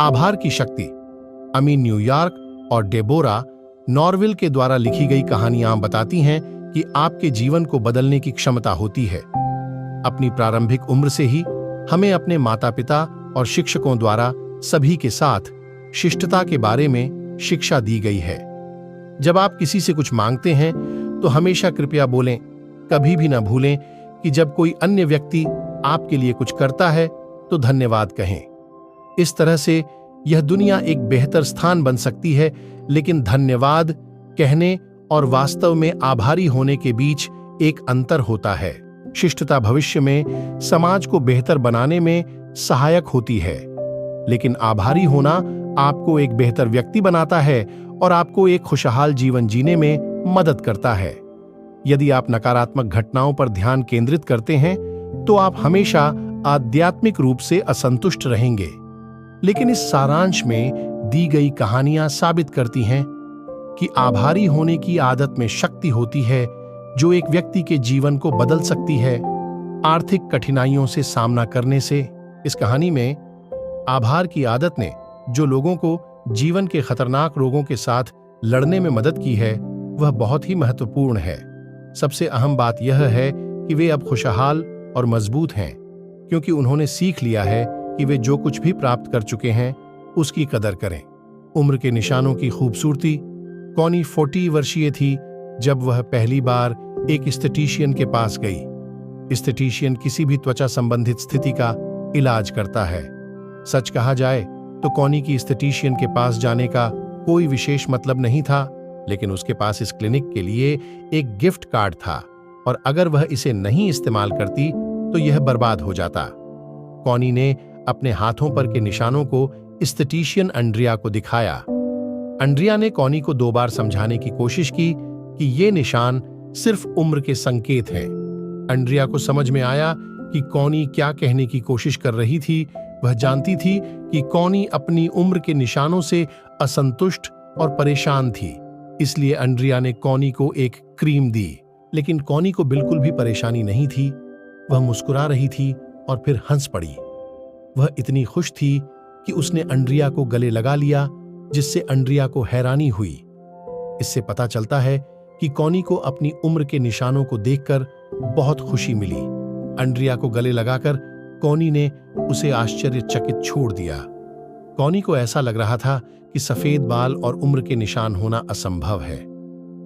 आभार की शक्ति। अमी न्यूयॉर्क और डेबोरा नॉर्विल के द्वारा लिखी गई कहानियां बताती हैं कि आपके जीवन को बदलने की क्षमता होती है। अपनी प्रारंभिक उम्र से ही हमें अपने माता पिता और शिक्षकों द्वारा सभी के साथ शिष्टता के बारे में शिक्षा दी गई है। जब आप किसी से कुछ मांगते हैं तो हमेशा कृपया बोलें, कभी भी न भूलें कि जब कोई अन्य व्यक्ति आपके लिए कुछ करता है तो धन्यवाद कहें। इस तरह से यह दुनिया एक बेहतर स्थान बन सकती है, लेकिन धन्यवाद कहने और वास्तव में आभारी होने के बीच एक अंतर होता है। शिष्टता भविष्य में समाज को बेहतर बनाने में सहायक होती है, लेकिन आभारी होना आपको एक बेहतर व्यक्ति बनाता है और आपको एक खुशहाल जीवन जीने में मदद करता है। यदि आप नकारात्मक घटनाओं पर ध्यान केंद्रित करते हैं तो आप हमेशा आध्यात्मिक रूप से असंतुष्ट रहेंगे, लेकिन इस सारांश में दी गई कहानियां साबित करती हैं कि आभारी होने की आदत में शक्ति होती है जो एक व्यक्ति के जीवन को बदल सकती है। आर्थिक कठिनाइयों से सामना करने से इस कहानी में आभार की आदत ने जो लोगों को जीवन के खतरनाक रोगों के साथ लड़ने में मदद की है वह बहुत ही महत्वपूर्ण है। सबसे अहम बात यह है कि वे अब खुशहाल और मजबूत हैं, क्योंकि उन्होंने सीख लिया है कि वे जो कुछ भी प्राप्त कर चुके हैं उसकी कदर करें। उम्र के निशानों की खूबसूरती। कॉनी 40 वर्षीय थी जब वह पहली बार एक एस्थेटिशियन के पास गई। एस्थेटिशियन किसी भी त्वचा संबंधित स्थिति का इलाज करता है। सच कहा जाए तो कॉनी की एस्थेटिशियन के पास जाने का कोई विशेष मतलब नहीं था, लेकिन उसके पास इस क्लिनिक के लिए एक गिफ्ट कार्ड था और अगर वह इसे नहीं इस्तेमाल करती तो यह बर्बाद हो जाता। कॉनी ने अपने हाथों पर के निशानों को एस्थेटिशियन एंड्रिया को दिखाया। एंड्रिया ने कॉनी को 2 बार समझाने की कोशिश की कि ये निशान सिर्फ उम्र के संकेत हैं। एंड्रिया को समझ में आया कि कॉनी क्या कहने की कोशिश कर रही थी। वह जानती थी कि कॉनी अपनी उम्र के निशानों से असंतुष्ट और परेशान थी, इसलिए एंड्रिया ने कॉनी को एक क्रीम दी। लेकिन कॉनी को बिल्कुल भी परेशानी नहीं थी। वह मुस्कुरा रही थी और फिर हंस पड़ी। वह इतनी खुश थी कि उसने एंड्रिया को गले लगा लिया, जिससे एंड्रिया को हैरानी हुई। इससे पता चलता है कि कॉनी को अपनी उम्र के निशानों को देखकर बहुत खुशी मिली। एंड्रिया को गले लगाकर कॉनी ने उसे आश्चर्यचकित छोड़ दिया। कॉनी को ऐसा लग रहा था कि सफेद बाल और उम्र के निशान होना असंभव है।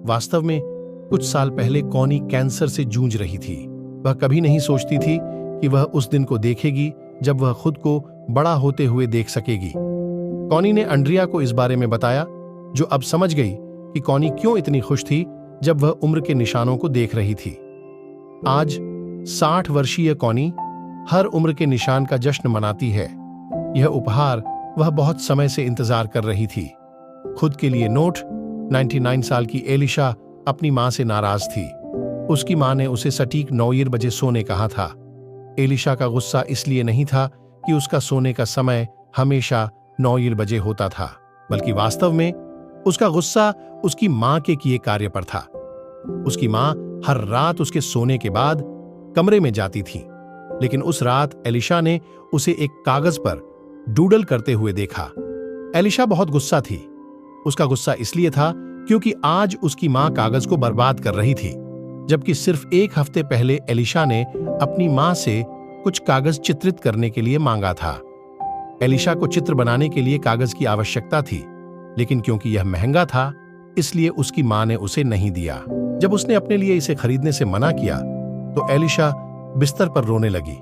वास्तव में कुछ साल पहले कॉनी कैंसर से जूझ रही थी। वह कभी नहीं सोचती थी कि वह उस दिन को देखेगी जब वह खुद को बड़ा होते हुए देख सकेगी। कॉनी ने एंड्रिया को इस बारे में बताया, जो अब समझ गई कि कॉनी क्यों इतनी खुश थी जब वह उम्र के निशानों को देख रही थी। आज 60 वर्षीय कॉनी हर उम्र के निशान का जश्न मनाती है। यह उपहार वह बहुत समय से इंतजार कर रही थी। खुद के लिए नोट। 99 साल की एलिशा अपनी मां से नाराज थी। उसकी मां ने उसे सटीक 9 बजे सोने कहा था। एलिशा का गुस्सा इसलिए नहीं था कि उसका सोने का समय हमेशा 9 बजे होता था, बल्कि वास्तव में उसका गुस्सा उसकी मां के किए कार्य पर था। उसकी मां हर रात उसके सोने के बाद कमरे में जाती थी, लेकिन उस रात एलिशा ने उसे एक कागज पर डूडल करते हुए देखा। एलिशा बहुत गुस्सा थी। उसका गुस्सा इसलिए था क्योंकि आज उसकी मां कागज को बर्बाद कर रही थी, जबकि सिर्फ 1 हफ्ते पहले एलिशा ने अपनी मां से कुछ कागज चित्रित करने के लिए मांगा था। एलिशा को चित्र बनाने के लिए कागज की आवश्यकता थी, लेकिन क्योंकि यह महंगा था इसलिए उसकी मां ने उसे नहीं दिया। जब उसने अपने लिए इसे खरीदने से मना किया तो एलिशा बिस्तर पर रोने लगी।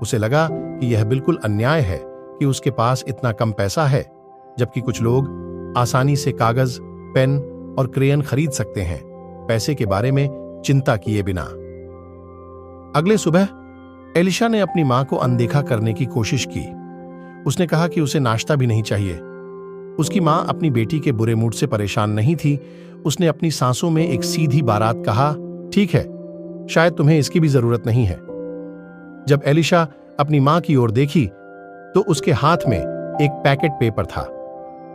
उसे लगा कि यह बिल्कुल अन्याय है कि उसके पास इतना कम पैसा है, जबकि कुछ लोग आसानी से कागज, पेन और क्रेयन खरीद सकते हैं, पैसे के बारे में चिंता किए बिना। अगले सुबह एलिशा ने अपनी मां को अनदेखा करने की कोशिश की। उसने कहा कि उसे नाश्ता भी नहीं चाहिए। उसकी मां अपनी बेटी के बुरे मूड से परेशान नहीं थी। उसने अपनी सांसों में एक सीधी बारात कहा, ठीक है, शायद तुम्हें इसकी भी जरूरत नहीं है। जब एलिशा अपनी मां की ओर देखी तो उसके हाथ में एक पैकेट पेपर था।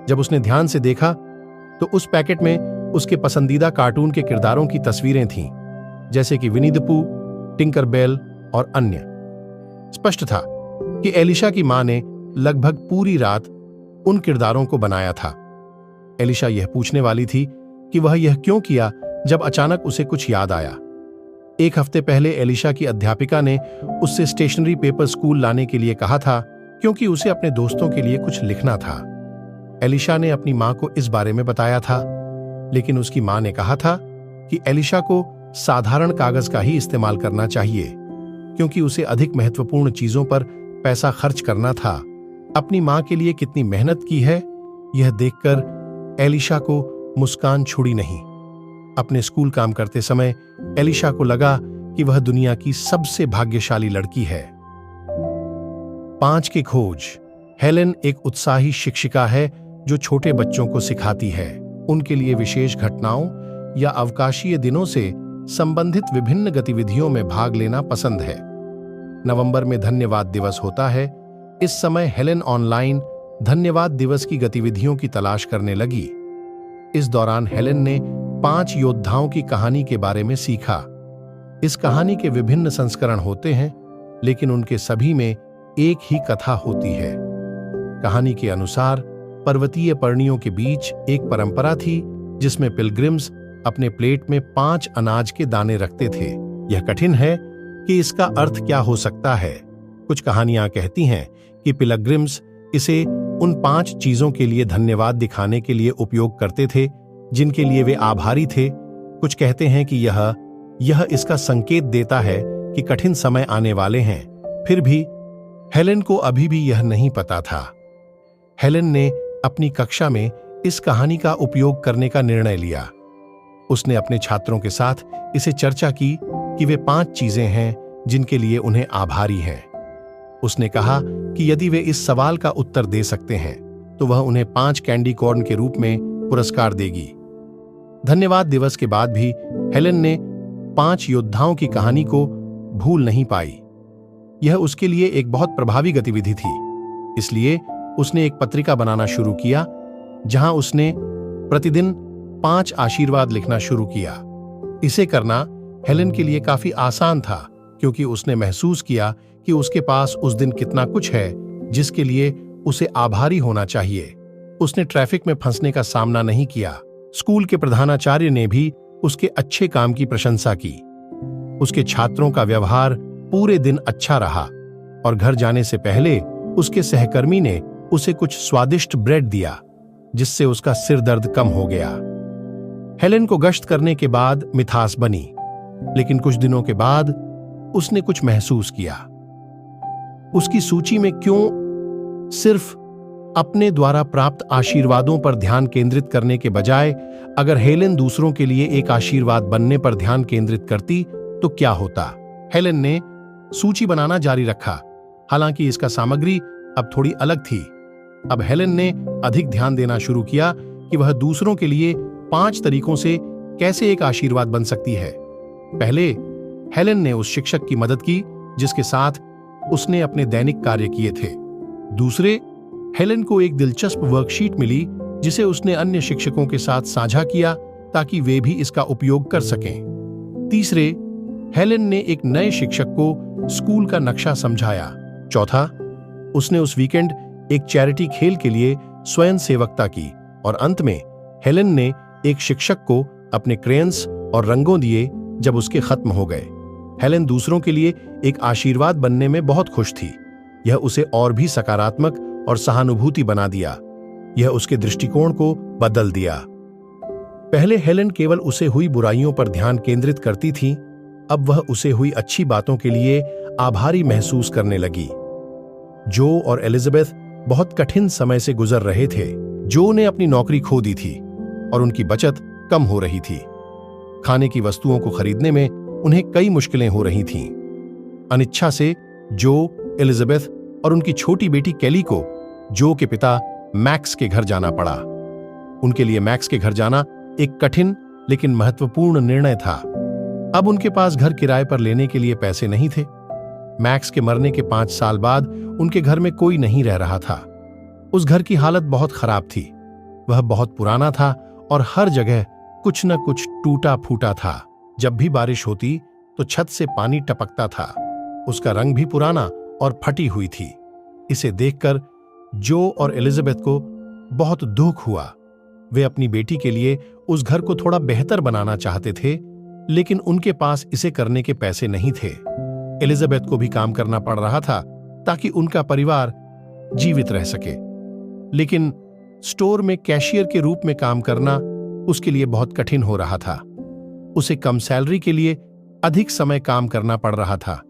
जब उसने ध्यान से देखा तो उस पैकेट में उसके पसंदीदा कार्टून के किरदारों की तस्वीरें थीं, जैसे कि विनी द पू, टिंकर बेल और अन्य। स्पष्ट था कि एलिशा की मां ने लगभग पूरी रात उन किरदारों को बनाया था। एलिशा यह पूछने वाली थी कि वह यह क्यों किया जब अचानक उसे कुछ याद आया। एक हफ्ते पहले एलिशा की अध्यापिका ने उससे स्टेशनरी पेपर स्कूल लाने के लिए कहा था क्योंकि उसे अपने दोस्तों के लिए कुछ लिखना था। एलिशा ने अपनी मां को इस बारे में बताया था, लेकिन उसकी मां ने कहा था कि एलिशा को साधारण कागज का ही इस्तेमाल करना चाहिए क्योंकि उसे अधिक महत्वपूर्ण चीजों पर पैसा खर्च करना था। अपनी मां के लिए कितनी मेहनत की है, यह देखकर एलिशा को मुस्कान छुड़ी नहीं। अपने स्कूल काम करते समय एलिशा को लगा कि वह दुनिया की सबसे भाग्यशाली लड़की है। 5 की खोज। हेलेन एक उत्साही शिक्षिका है जो छोटे बच्चों को सिखाती है। उनके लिए विशेष घटनाओं या अवकाशीय दिनों से संबंधित विभिन्न गतिविधियों में भाग लेना पसंद है। नवंबर में धन्यवाद दिवस होता है। इस समय हेलेन ऑनलाइन धन्यवाद दिवस की गतिविधियों की तलाश करने लगी। इस दौरान हेलेन ने 5 योद्धाओं की कहानी के बारे में सीखा। इस कहानी के विभिन्न संस्करण होते हैं, लेकिन उनके सभी में एक ही कथा होती है। कहानी के अनुसार पर्वतीय पर्णियों के बीच एक परंपरा थी जिसमें पिलग्रिम्स अपने प्लेट में 5 अनाज के दाने रखते थे। यह कठिन है कि इसका अर्थ क्या हो सकता है। कुछ कहानियां कहती हैं कि पिलग्रिम्स इसे उन 5 चीजों के लिए धन्यवाद दिखाने के लिए उपयोग करते थे जिनके लिए वे आभारी थे। कुछ कहते हैं कि यह इसका संकेत देता है कि कठिन समय आने वाले हैं। फिर भी हेलेन को अभी भी यह नहीं पता था। हेलेन ने अपनी कक्षा में इस कहानी का उपयोग करने का निर्णय लिया। उसने अपने छात्रों के साथ इसे चर्चा की कि वे 5 चीजें हैं जिनके लिए उन्हें आभारी हैं। उसने कहा कि यदि वे इस सवाल का उत्तर दे सकते हैं तो वह उन्हें 5 कैंडी कॉर्न के रूप में पुरस्कार देगी। धन्यवाद दिवस के बाद भी हेलेन ने 5 योद्धाओं की कहानी को भूल नहीं पाई। यह उसके लिए एक बहुत प्रभावी गतिविधि थी। इसलिए उसने एक पत्रिका बनाना शुरू किया जहां उसने प्रतिदिन 5 आशीर्वाद लिखना शुरू किया। इसे करना हेलेन के लिए काफी आसान था क्योंकि उसने महसूस किया कि उसके पास उस दिन कितना कुछ है जिसके लिए उसे आभारी होना चाहिए। उसने ट्रैफिक में फंसने का सामना नहीं किया। स्कूल के प्रधानाचार्य ने भी उसके अच्छे काम की प्रशंसा की। उसके छात्रों का व्यवहार पूरे दिन अच्छा रहा और घर जाने से पहले उसके सहकर्मी ने उसे कुछ स्वादिष्ट ब्रेड दिया जिससे उसका सिर दर्द कम हो गया। हेलेन को गश्त करने के बाद मिठास बनी, लेकिन कुछ दिनों के बाद उसने कुछ महसूस किया। उसकी सूची में क्यों सिर्फ अपने द्वारा प्राप्त आशीर्वादों पर ध्यान केंद्रित करने के बजाय अगर हेलेन दूसरों के लिए एक आशीर्वाद बनने पर ध्यान केंद्रित करती तो क्या होता। हेलेन ने सूची बनाना जारी रखा, हालांकि इसका सामग्री अब थोड़ी अलग थी। अब हेलेन ने अधिक ध्यान देना शुरू किया कि वह दूसरों के लिए 5 तरीकों से कैसे एक आशीर्वाद बन सकती है। पहले हेलेन ने उस शिक्षक की मदद की जिसके साथ उसने अपने दैनिक कार्य किए थे। दूसरे, हेलेन को एक दिलचस्प वर्कशीट मिली जिसे उसने अन्य शिक्षकों के साथ साझा किया ताकि वे भी इसका उपयोग कर सकें। तीसरे, हेलेन ने एक नए शिक्षक को स्कूल का नक्शा समझाया। चौथा, उसने उस वीकेंड एक चैरिटी खेल के लिए स्वयं सेवकता की। और अंत में हेलेन ने एक शिक्षक को अपने क्रेयंस और रंगों दिए जब उसके खत्म हो गए। हेलेन दूसरों के लिए एक आशीर्वाद बनने में बहुत खुश थी। यह उसे और भी सकारात्मक और सहानुभूति बना दिया। यह उसके दृष्टिकोण को बदल दिया। पहले हेलेन केवल उसे हुई बुराइयों पर ध्यान केंद्रित करती थी, अब वह उसे हुई अच्छी बातों के लिए आभारी महसूस करने लगी। जो और एलिजाबेथ बहुत कठिन समय से गुजर रहे थे। जो ने अपनी नौकरी खो दी थी और उनकी बचत कम हो रही थी। खाने की वस्तुओं को खरीदने में उन्हें कई मुश्किलें हो रही थीं। अनिच्छा से जो, एलिजाबेथ और उनकी छोटी बेटी केली को जो के पिता मैक्स के घर जाना पड़ा। उनके लिए मैक्स के घर जाना एक कठिन लेकिन महत्वपूर्ण निर्णय था। अब उनके पास घर किराए पर लेने के लिए पैसे नहीं थे। मैक्स के मरने के 5 साल बाद उनके घर में कोई नहीं रह रहा था। उस घर की हालत बहुत खराब थी। वह बहुत पुराना था और हर जगह कुछ न कुछ टूटा फूटा था। जब भी बारिश होती तो छत से पानी टपकता था। उसका रंग भी पुराना और फटी हुई थी। इसे देखकर जो और एलिजाबेथ को बहुत दुख हुआ। वे अपनी बेटी के लिए उस घर को थोड़ा बेहतर बनाना चाहते थे, लेकिन उनके पास इसे करने के पैसे नहीं थे। एलिजाबेथ को भी काम करना पड़ रहा था ताकि उनका परिवार जीवित रह सके, लेकिन स्टोर में कैशियर के रूप में काम करना उसके लिए बहुत कठिन हो रहा था। उसे कम सैलरी के लिए अधिक समय काम करना पड़ रहा था।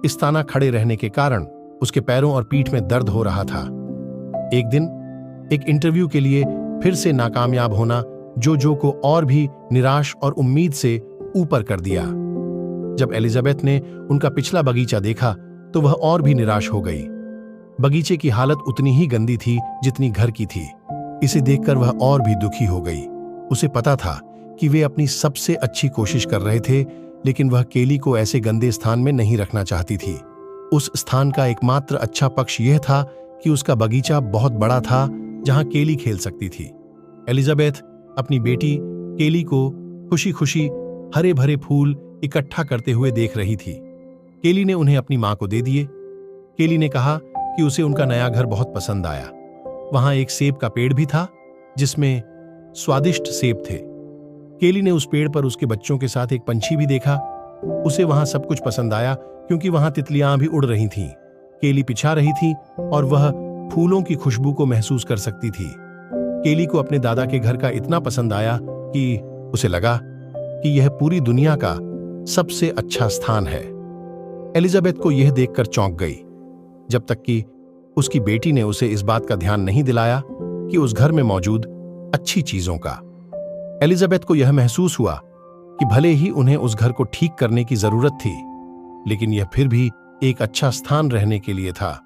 इस्ताना खड़े रहने के कारण उसके पैरों और पीठ में दर्द हो रहा था। एक दिन एक इंटरव्यू के लिए फिर से नाकामयाब होना जो को और भी निराश और उम्मीद से ऊपर कर दिया। जब एलिजाबेथ ने उनका पिछला बगीचा देखा तो वह और भी निराश हो गई। बगीचे की हालत उतनी ही गंदी थी जितनी घर की थी। इसे देखकर वह और भी दुखी हो गई। उसे पता था कि वे अपनी सबसे अच्छी कोशिश कर रहे थे, लेकिन वह केली को ऐसे गंदे स्थान में नहीं रखना चाहती थी। उस स्थान का एकमात्र अच्छा पक्ष यह था कि उसका बगीचा बहुत बड़ा था जहां केली खेल सकती थी। एलिजाबेथ अपनी बेटी केली को खुशी खुशी हरे भरे फूल इकट्ठा करते हुए देख रही थी। केली ने उन्हें अपनी मां को दे दिए। केली ने कहा कि उसे उनका नया घर बहुत पसंद आया। वहां एक सेब का पेड़ भी था जिसमें स्वादिष्ट सेब थे। केली ने उस पेड़ पर उसके बच्चों के साथ एक पंछी भी देखा। उसे वहां सब कुछ पसंद आया क्योंकि वहां तितलियां भी उड़ रही थीं। केली पिछा रही थी और वह फूलों की खुशबू को महसूस कर सकती थी। केली को अपने दादा के घर का इतना पसंद आया कि उसे लगा कि यह पूरी दुनिया का सबसे अच्छा स्थान है। एलिजाबेथ को यह देखकर चौंक गई, जब तक कि उसकी बेटी ने उसे इस बात का ध्यान नहीं दिलाया कि उस घर में मौजूद अच्छी चीजों का। एलिजाबेथ को यह महसूस हुआ कि भले ही उन्हें उस घर को ठीक करने की जरूरत थी, लेकिन यह फिर भी एक अच्छा स्थान रहने के लिए था।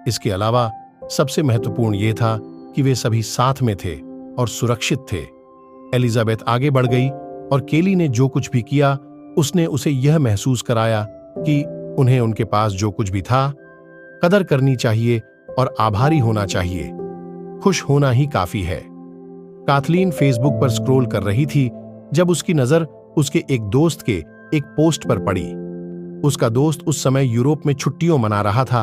इसके अलावा सबसे महत्वपूर्ण यह था कि वे सभी साथ में थे और सुरक्षित थे। एलिजाबेथ आगे बढ़ गई और केली ने जो कुछ भी किया उसने उसे यह महसूस कराया कि उन्हें उनके पास जो कुछ भी था कदर करनी चाहिए और आभारी होना चाहिए। खुश होना ही काफी है। काथलीन फेसबुक पर स्क्रॉल कर रही थी जब उसकी नजर उसके एक दोस्त के एक पोस्ट पर पड़ी। उसका दोस्त उस समय यूरोप में छुट्टियों मना रहा था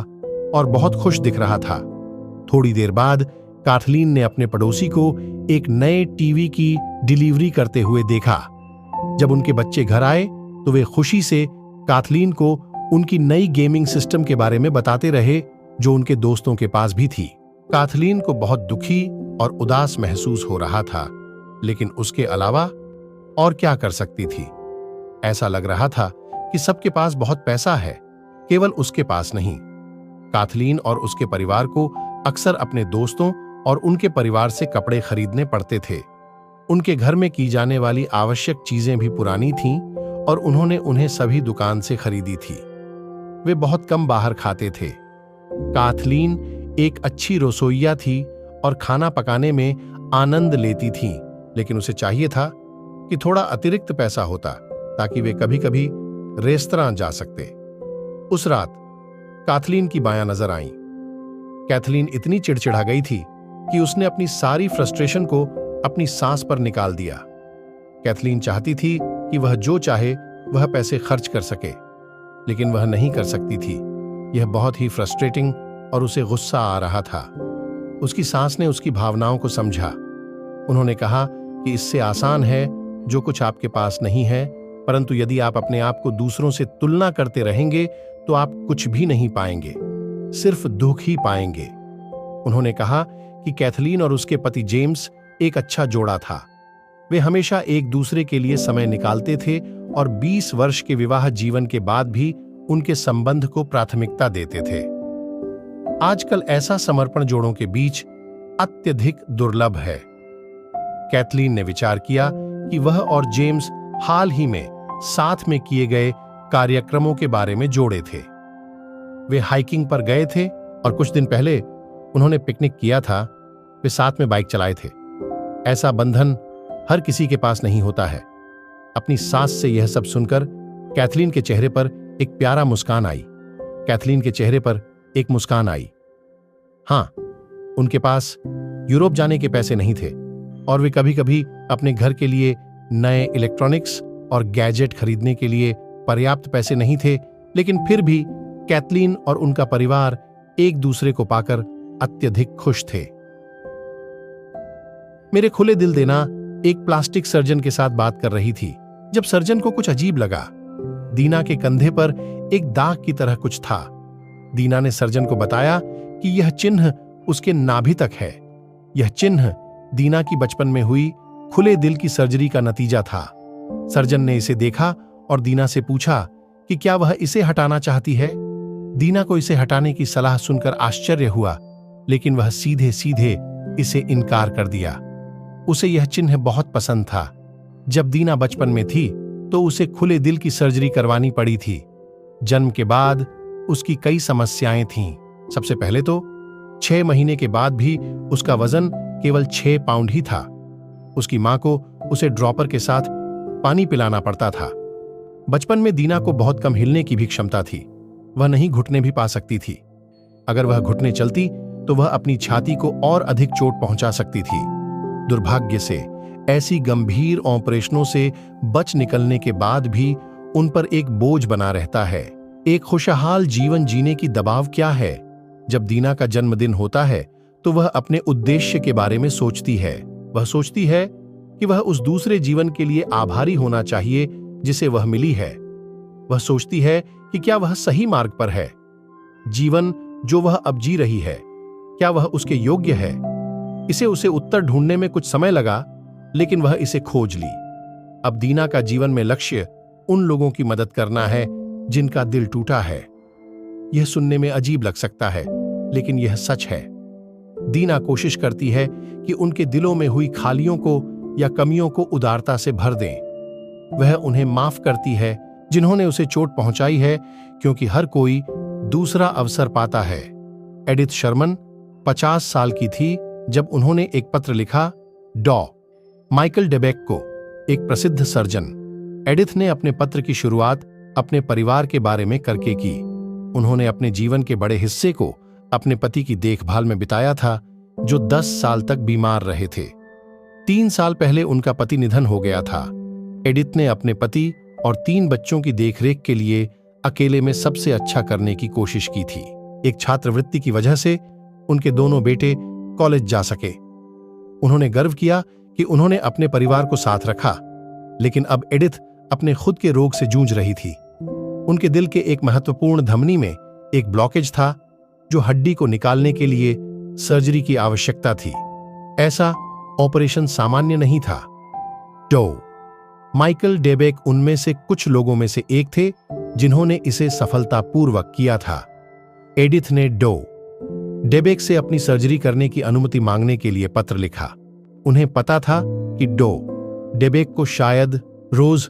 और बहुत खुश दिख रहा था। थोड़ी देर बाद काथलीन ने अपने पड़ोसी को एक नए टीवी की डिलीवरी करते हुए देखा। जब उनके बच्चे घर आए तो वे खुशी से काथलीन को उनकी नई गेमिंग सिस्टम के बारे में बताते रहे जो उनके दोस्तों के पास भी थी। काथलीन को बहुत दुखी और उदास महसूस हो रहा था, लेकिन उसके अलावा और क्या कर सकती थी। ऐसा लग रहा था कि सबके पास बहुत पैसा है, केवल उसके पास नहीं। काथलीन और उसके परिवार को अक्सर अपने दोस्तों और उनके परिवार से कपड़े खरीदने पड़ते थे। उनके घर में की जाने वाली आवश्यक चीजें भी पुरानी थीं और उन्होंने उन्हें सभी दुकान से खरीदी थी। वे बहुत कम बाहर खाते थे। काथलीन एक अच्छी रसोइया थी और खाना पकाने में आनंद लेती थी, लेकिन उसे चाहिए था कि थोड़ा अतिरिक्त पैसा होता ताकि वे कभी-कभी रेस्तरां जा सकते। उस रात काथलीन की बायां नजर आई। कैथलीन इतनी चिड़चिड़ा गई थी कि उसने अपनी सारी फ्रस्ट्रेशन को अपनी सांस पर निकाल दिया। कैथलीन चाहती थी कि वह जो चाहे वह पैसे खर्च कर सके, लेकिन वह नहीं कर सकती थी। यह बहुत ही फ्रस्ट्रेटिंग और उसे गुस्सा आ रहा था। उसकी सांस ने उसकी भावनाओं को समझा। उन्होंने कहा कि इससे आसान है जो कुछ आपके पास नहीं है, परंतु यदि आप अपने आप को दूसरों से तुलना करते रहेंगे तो आप कुछ भी नहीं पाएंगे, सिर्फ दुख ही पाएंगे। उन्होंने कहा कि कैथलीन और उसके पति जेम्स एक अच्छा जोड़ा था। वे हमेशा एक दूसरे के लिए समय निकालते थे और 20 वर्ष के विवाह जीवन के बाद भी उनके संबंध को प्राथमिकता देते थे। आजकल ऐसा समर्पण जोड़ों के बीच अत्यधिक दुर्लभ है। कैथलीन ने विचार किया कि वह और जेम्स हाल ही में साथ में किए गए कार्यक्रमों के बारे में जोड़े थे। वे हाइकिंग पर गए थे और कुछ दिन पहले उन्होंने पिकनिक किया था। वे साथ में बाइक चलाए थे। ऐसा बंधन हर किसी के पास नहीं होता है। अपनी सास से यह सब सुनकर कैथलीन के चेहरे पर एक प्यारा मुस्कान आई। कैथलीन के चेहरे पर एक मुस्कान आई। हाँ, उनके पास यूरोप जाने के पैसे नहीं थे और वे कभी-कभी अपने घर के लिए नए इलेक्ट्रॉनिक्स और गैजेट खरीदने के लिए पर्याप्त पैसे नहीं थे, लेकिन फिर भी कैथलीन और उनका परिवार एक दूसरे को पाकर अत्यधिक खुश थे। मेरे खुले दिल देना एक प्लास्टिक सर्जन के साथ बात कर रही थी जब सर्जन को कुछ अजीब लगा। दीना के कंधे पर एक दाग की तरह कुछ था। दीना ने सर्जन को बताया कि यह चिन्ह उसके नाभि तक है। यह चिन्ह दीना की बचपन में हुई खुले दिल की सर्जरी का नतीजा था। सर्जन ने इसे देखा और दीना से पूछा कि क्या वह इसे हटाना चाहती है। दीना को इसे हटाने की सलाह सुनकर आश्चर्य हुआ, लेकिन वह सीधे सीधे इसे इनकार कर दिया। उसे यह चिन्ह बहुत पसंद था। जब दीना बचपन में थी तो उसे खुले दिल की सर्जरी करवानी पड़ी थी। जन्म के बाद उसकी कई समस्याएं थीं। सबसे पहले तो 6 महीने के बाद भी उसका वजन केवल 6 पाउंड ही था। उसकी मां को उसे ड्रॉपर के साथ पानी पिलाना पड़ता था। बचपन में दीना को बहुत कम हिलने की भी क्षमता थी। वह नहीं घुटने भी पा सकती थी। अगर वह घुटने चलती तो वह अपनी छाती को और अधिक चोट पहुंचा सकती थी। दुर्भाग्य से ऐसी गंभीर ऑपरेशनों से बच निकलने के बाद भी उन पर एक बोझ बना रहता है। एक खुशहाल जीवन जीने की दबाव क्या है। जब दीना का जन्मदिन होता है तो वह अपने उद्देश्य के बारे में सोचती है। वह सोचती है कि वह उस दूसरे जीवन के लिए आभारी होना चाहिए जिसे वह मिली है। वह सोचती है कि क्या वह सही मार्ग पर है। जीवन जो वह अब जी रही है, क्या वह उसके योग्य है। इसे उसे उत्तर ढूंढने में कुछ समय लगा, लेकिन वह इसे खोज ली। अब दीना का जीवन में लक्ष्य उन लोगों की मदद करना है जिनका दिल टूटा है। यह सुनने में अजीब लग सकता है, लेकिन यह सच है। दीना कोशिश करती है कि उनके दिलों में हुई खालियों को या कमियों को उदारता से भर दें। वह उन्हें माफ करती है जिन्होंने उसे चोट पहुंचाई है, क्योंकि हर कोई दूसरा अवसर पाता है। एडिथ शर्मन 50 साल की थी जब उन्होंने एक पत्र लिखा डॉ माइकल डेबेक को, एक प्रसिद्ध सर्जन। एडिथ ने अपने पत्र की शुरुआत अपने परिवार के बारे में करके की। उन्होंने अपने जीवन के बड़े हिस्से को अपने पति की देखभाल में बिताया था, जो 10 साल तक बीमार रहे थे। 3 साल पहले उनका पति निधन हो गया था। एडिथ ने अपने पति और 3 बच्चों की देखरेख के लिए अकेले में सबसे अच्छा करने की कोशिश की थी। एक छात्रवृत्ति की वजह से उनके दोनों बेटे कॉलेज जा सके। उन्होंने गर्व किया कि उन्होंने अपने परिवार को साथ रखा, लेकिन अब एडिथ अपने खुद के रोग से जूझ रही थी। उनके दिल के एक महत्वपूर्ण धमनी में एक ब्लॉकेज था, जो हड्डी को निकालने के लिए सर्जरी की आवश्यकता थी। ऐसा ऑपरेशन सामान्य नहीं था। डॉ माइकल डेबेक उनमें से कुछ लोगों में से एक थे जिन्होंने इसे सफलतापूर्वक किया था। एडिथ ने डॉ डेबेक से अपनी सर्जरी करने की अनुमति मांगने के लिए पत्र लिखा। उन्हें पता था कि डॉ डेबेक को शायद रोज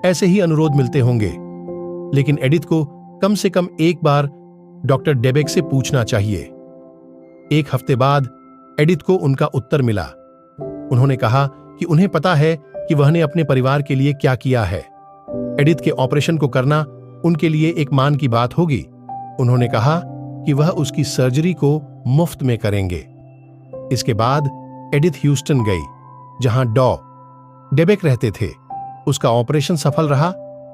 ऐसे ही अनुरोध मिलते होंगे, लेकिन एडिथ को कम से कम एक बार डॉक्टर डेबेक से पूछना चाहिए। 1 हफ्ते बाद एडिथ को उनका उत्तर मिला। उन्होंने कहा कि उन्हें पता है कि वहने अपने परिवार के लिए क्या किया है। एडिथ के ऑपरेशन को करना उनके लिए एक मान की बात होगी। उन्होंने कहा कि वह उसकी सर्जरी को मुफ्त में करेंगे। इसके बाद एडिथ ह्यूस्टन गई, जहां डॉ डेबेक रहते थे। उसका ऑपरेशन सफल रहा,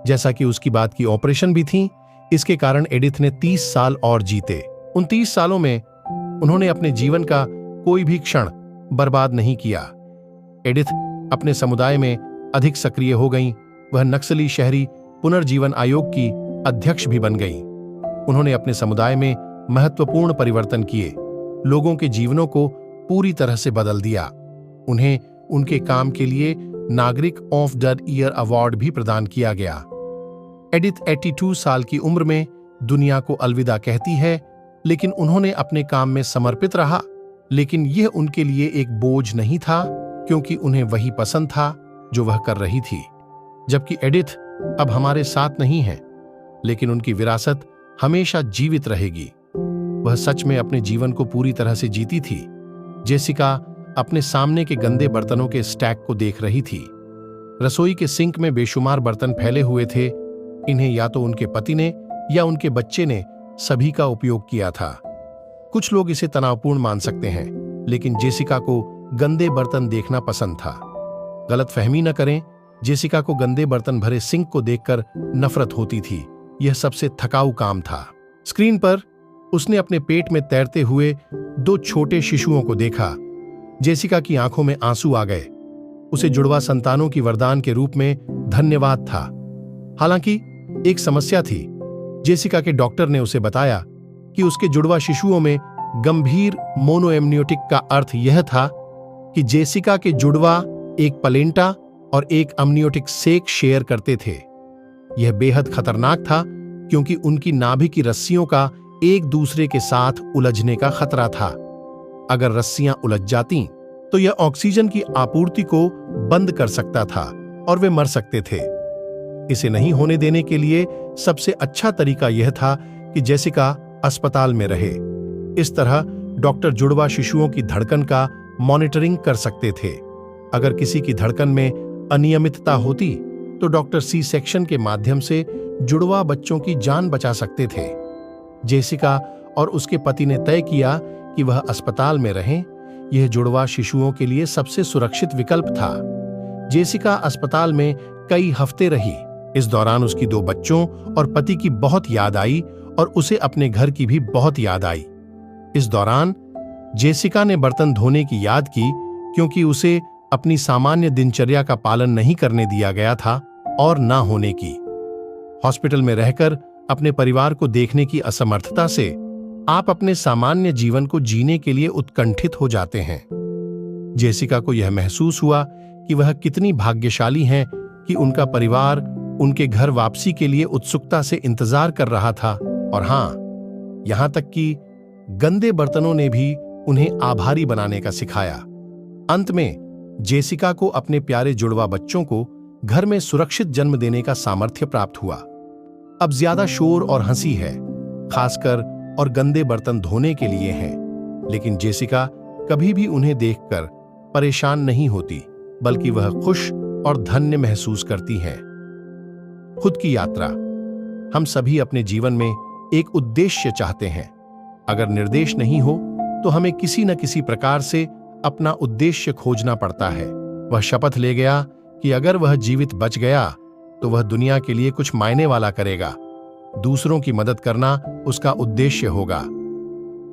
जैसा कि उसकी बात की ऑपरेशन भी थी। इसके कारण एडिथ ने 30 साल और जीते। उन 30 सालों में उन्होंने अपने जीवन का कोई भी क्षण बर्बाद नहीं किया। एडिथ अपने समुदाय में अधिक सक्रिय हो गईं। वह नक्सली शहरी पुनर्जीवन आयोग की अध्यक्ष भी बन गईं। उन्होंने अपने समुदाय में महत्वपूर्ण परिवर्तन किए, लोगों के जीवनों को पूरी तरह से बदल दिया। उन्हें उनके काम के लिए नागरिक ऑफ द ईयर अवार्ड भी प्रदान किया गया। एडिथ 82 साल की उम्र में दुनिया को अलविदा कहती है, लेकिन उन्होंने अपने काम में समर्पित रहा। लेकिन यह उनके लिए एक बोझ नहीं था, क्योंकि उन्हें वही पसंद था जो वह कर रही थी। जबकि एडिथ अब हमारे साथ नहीं है, लेकिन उनकी विरासत हमेशा जीवित रहेगी। वह सच में अपने जीवन को पूरी तरह से जीती थी। जेसिका अपने सामने के गंदे बर्तनों के स्टैक को देख रही थी। रसोई के सिंक में बेशुमार बर्तन फैले हुए थे। इन्हें या तो उनके पति ने या उनके बच्चे ने सभी का उपयोग किया था। कुछ लोग इसे तनावपूर्ण मान सकते हैं, लेकिन जेसिका को गंदे बर्तन देखना पसंद था। गलतफहमी न करें, जेसिका को गंदे बर्तन भरे सिंक को देखकर नफरत होती थी। यह सबसे थकाऊ काम था। स्क्रीन पर उसने अपने पेट में तैरते हुए 2 छोटे शिशुओं को देखा। जेसिका की आंखों में आंसू आ गए। उसे जुड़वा संतानों की वरदान के रूप में धन्यवाद था। हालांकि एक समस्या थी। जेसिका के डॉक्टर ने उसे बताया कि उसके जुड़वा शिशुओं में गंभीर मोनोएम्नियोटिक का अर्थ यह था कि जेसिका के जुड़वा एक प्लेंटा और एक अम्नियोटिक सेक शेयर करते थे। यह बेहद खतरनाक था क्योंकि उनकी नाभि की रस्सियों का एक दूसरे के साथ उलझने का खतरा था। अगर रस्सियां उलझ जातीं तो यह ऑक्सीजन की आपूर्ति को बंद कर सकता था और वे मर सकते थे। इसे नहीं होने देने के लिए सबसे अच्छा तरीका यह था कि जेसिका अस्पताल में रहे। इस तरह डॉक्टर जुड़वा शिशुओं की धड़कन का मॉनिटरिंग कर सकते थे। अगर किसी की धड़कन में अनियमितता होती तो डॉक्टर सी सेक्शन के माध्यम से जुड़वा बच्चों की जान बचा सकते थे। जेसिका और उसके पति ने तय किया कि वह अस्पताल में रहें। यह जुड़वा शिशुओं के लिए सबसे सुरक्षित विकल्प था। जेसिका अस्पताल में कई हफ्ते रही। इस दौरान उसकी 2 बच्चों और पति की बहुत याद आई और उसे अपने घर की भी बहुत याद आई। इस दौरान जेसिका ने बर्तन धोने की याद की क्योंकि उसे अपनी सामान्य दिनचर्या का पालन नहीं करने दिया गया था और ना होने की। हॉस्पिटल में रहकर अपने परिवार को देखने की असमर्थता से आप अपने सामान्य जीवन को जीने के लिए उत्कंठित हो जाते हैं। जेसिका को यह महसूस हुआ कि वह कितनी भाग्यशाली हैं कि उनका परिवार उनके घर वापसी के लिए उत्सुकता से इंतजार कर रहा था। और हां, यहां तक कि गंदे बर्तनों ने भी उन्हें आभारी बनाने का सिखाया। अंत में जेसिका को अपने प्यारे जुड़वा बच्चों को घर में सुरक्षित जन्म देने का सामर्थ्य प्राप्त हुआ। अब ज्यादा शोर और हंसी है, खासकर और गंदे बर्तन धोने के लिए हैं। लेकिन जेसिका कभी भी उन्हें देखकर परेशान नहीं होती, बल्कि वह खुश और धन्य महसूस करती हैं। खुद की यात्रा। हम सभी अपने जीवन में एक उद्देश्य चाहते हैं। अगर निर्देश नहीं हो तो हमें किसी न किसी प्रकार से अपना उद्देश्य खोजना पड़ता है। वह शपथ ले गया कि अगर वह जीवित बच गया तो वह दुनिया के लिए कुछ मायने वाला करेगा। दूसरों की मदद करना उसका उद्देश्य होगा।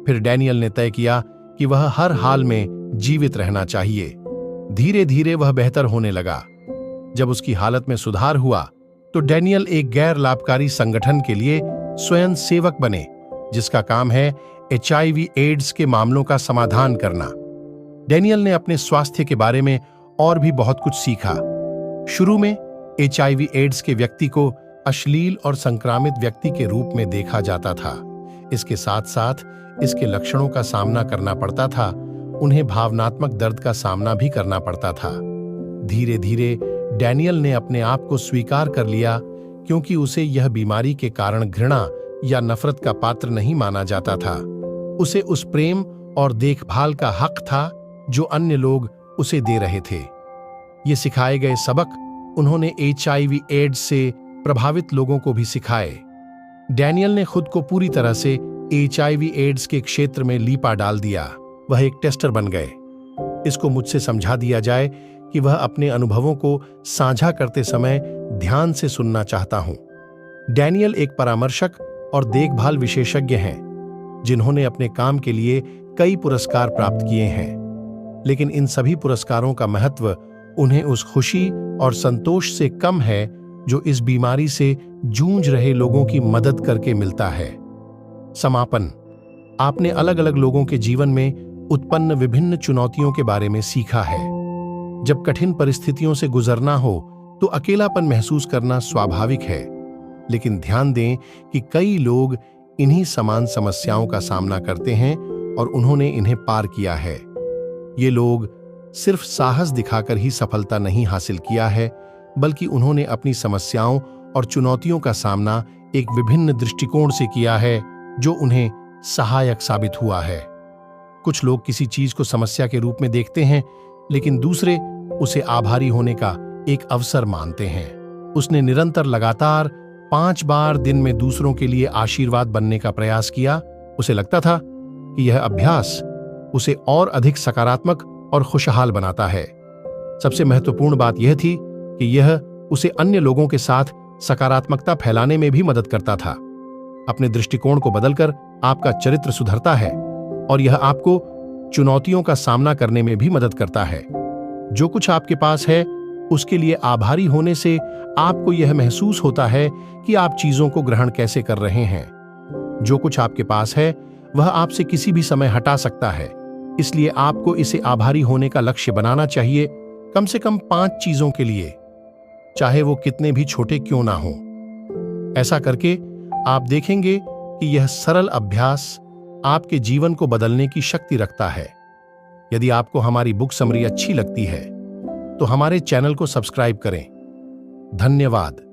फिर डैनियल ने तय किया कि वह हर हाल में जीवित रहना चाहिए। धीरे धीरे वह बेहतर होने लगा। जब उसकी हालत में सुधार हुआ तो डैनियल एक गैर लाभकारी संगठन के लिए स्वयं सेवक बने, जिसका काम है HIV एड्स के मामलों का समाधान करना। डैनियल ने अपने स्वास्थ्य के बारे में और भी बहुत कुछ सीखा। शुरू में HIV एड्स के व्यक्ति को अश्लील और संक्रामित व्यक्ति के रूप में देखा जाता था। इसके साथ साथ इसके लक्षणों का सामना करना पड़ता था। उन्हें भावनात्मक दर्द का सामना भी करना पड़ता था। धीरे धीरे डैनियल ने अपने आप को स्वीकार कर लिया, क्योंकि उसे यह बीमारी के कारण घृणा या नफरत का पात्र नहीं माना जाता था। उसे उस प्रेम और देखभाल का हक था जो अन्य लोग उसे दे रहे थे। ये सिखाए गए सबक उन्होंने HIV एड्स से प्रभावित लोगों को भी सिखाए। डैनियल ने खुद को पूरी तरह से HIV एड्स के क्षेत्र में लीपा डाल दिया। वह एक टेस्टर बन गए। इसको मुझसे समझा दिया जाए कि वह अपने अनुभवों को साझा करते समय ध्यान से सुनना चाहता हूं। डैनियल एक परामर्शक और देखभाल विशेषज्ञ हैं, जिन्होंने अपने काम के लिए कई पुरस्कार प्राप्त किए हैं। लेकिन इन सभी पुरस्कारों का महत्व उन्हें उस खुशी और संतोष से कम है जो इस बीमारी से जूझ रहे लोगों की मदद करके मिलता है। समापन। आपने अलग अलग लोगों के जीवन में उत्पन्न विभिन्न चुनौतियों के बारे में सीखा है। जब कठिन परिस्थितियों से गुजरना हो तो अकेलापन महसूस करना स्वाभाविक है, लेकिन ध्यान दें कि कई लोग इन्हीं समान समस्याओं का सामना करते हैं और उन्होंने इन्हें पार किया है। ये लोग सिर्फ साहस दिखाकर ही सफलता नहीं हासिल किया है, बल्कि उन्होंने अपनी समस्याओं और चुनौतियों का सामना एक विभिन्न दृष्टिकोण से किया है, जो उन्हें सहायक साबित हुआ है। कुछ लोग किसी चीज को समस्या के रूप में देखते हैं, लेकिन दूसरे उसे आभारी होने का एक अवसर मानते हैं। उसने निरंतर लगातार 5 बार दिन में दूसरों के लिए आशीर्वाद बनने का प्रयास किया। उसे लगता था कि यह अभ्यास उसे और अधिक सकारात्मक और खुशहाल बनाता है। सबसे महत्वपूर्ण बात यह थी कि यह उसे अन्य लोगों के साथ सकारात्मकता फैलाने में भी मदद करता था। अपने दृष्टिकोण को बदलकर आपका चरित्र सुधरता है और यह आपको चुनौतियों का सामना करने में भी मदद करता है। जो कुछ आपके पास है उसके लिए आभारी होने से आपको यह महसूस होता है कि आप चीजों को ग्रहण कैसे कर रहे हैं। जो कुछ आपके पास है वह आपसे किसी भी समय हटा सकता है, इसलिए आपको इसे आभारी होने का लक्ष्य बनाना चाहिए, कम से कम 5 चीजों के लिए, चाहे वो कितने भी छोटे क्यों ना हो। ऐसा करके आप देखेंगे कि यह सरल अभ्यास आपके जीवन को बदलने की शक्ति रखता है। यदि आपको हमारी बुक समरी अच्छी लगती है तो हमारे चैनल को सब्सक्राइब करें। धन्यवाद।